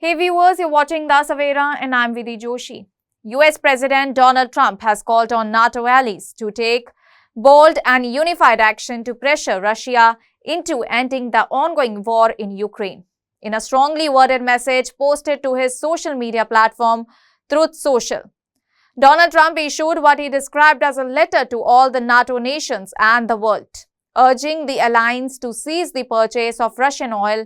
Hey viewers, you're watching the Savera and I'm Vidhi Joshi. US President Donald Trump has called on NATO allies to take bold and unified action to pressure Russia into ending the ongoing war in Ukraine. In a strongly worded message posted to his social media platform, Truth Social, Donald Trump issued what he described as a letter to all the NATO nations and the world, urging the alliance to cease the purchase of Russian oil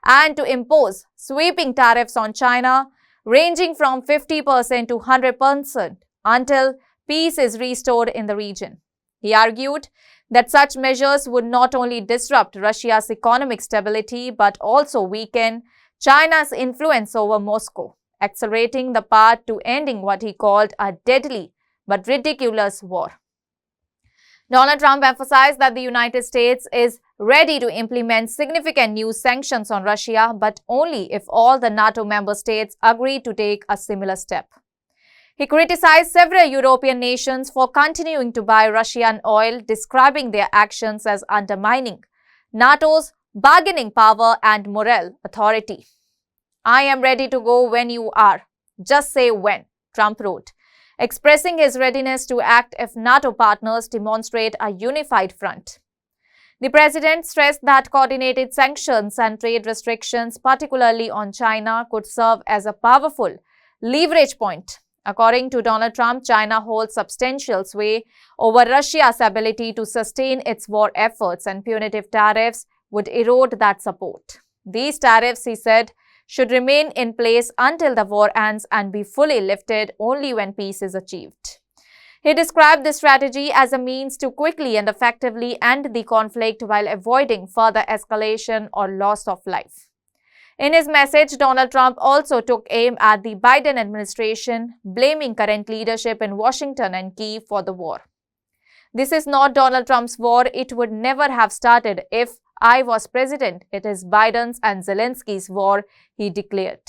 and to impose sweeping tariffs on China ranging from 50% to 100% until peace is restored in the region. He argued that such measures would not only disrupt Russia's economic stability but also weaken China's influence over Moscow, accelerating the path to ending what he called a deadly but ridiculous war. Donald Trump emphasized that the United States is ready to implement significant new sanctions on Russia, but only if all the NATO member states agree to take a similar step. He criticized several European nations for continuing to buy Russian oil, describing their actions as undermining NATO's bargaining power and moral authority. "I am ready to go when you are. Just say when," Trump wrote, expressing his readiness to act if NATO partners demonstrate a unified front. The president stressed that coordinated sanctions and trade restrictions, particularly on China, could serve as a powerful leverage point. According to Donald Trump, China holds substantial sway over Russia's ability to sustain its war efforts, and punitive tariffs would erode that support. These tariffs, he said, should remain in place until the war ends and be fully lifted only when peace is achieved. He described this strategy as a means to quickly and effectively end the conflict while avoiding further escalation or loss of life. In his message, Donald Trump also took aim at the Biden administration, blaming current leadership in Washington and Kyiv for the war. "This is not Donald Trump's war. It would never have started if I was president. It is Biden's and Zelensky's war," he declared.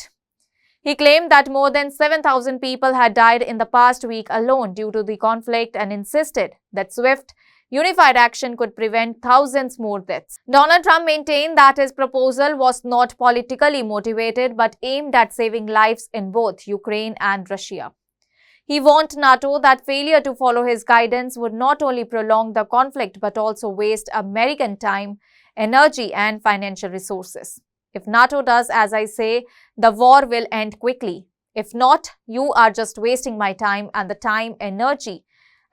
He claimed that more than 7,000 people had died in the past week alone due to the conflict and insisted that swift, unified action could prevent thousands more deaths. Donald Trump maintained that his proposal was not politically motivated but aimed at saving lives in both Ukraine and Russia. He warned NATO that failure to follow his guidance would not only prolong the conflict but also waste American time, energy, and financial resources. "If NATO does as I say, the war will end quickly. If not, you are just wasting my time and the time, energy,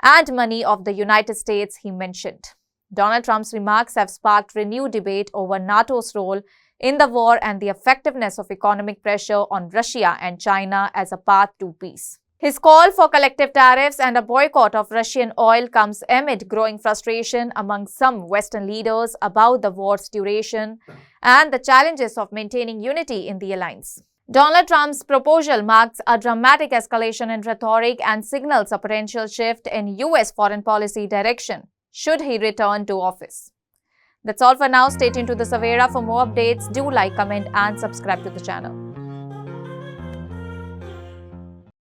and money of the United States," he mentioned. Donald Trump's remarks have sparked renewed debate over NATO's role in the war and the effectiveness of economic pressure on Russia and China as a path to peace. His call for collective tariffs and a boycott of Russian oil comes amid growing frustration among some Western leaders about the war's duration and the challenges of maintaining unity in the alliance. Donald Trump's proposal marks a dramatic escalation in rhetoric and signals a potential shift in US foreign policy direction should he return to office. That's all for now. Stay tuned to the Savera for more updates. Do like, comment, and subscribe to the channel.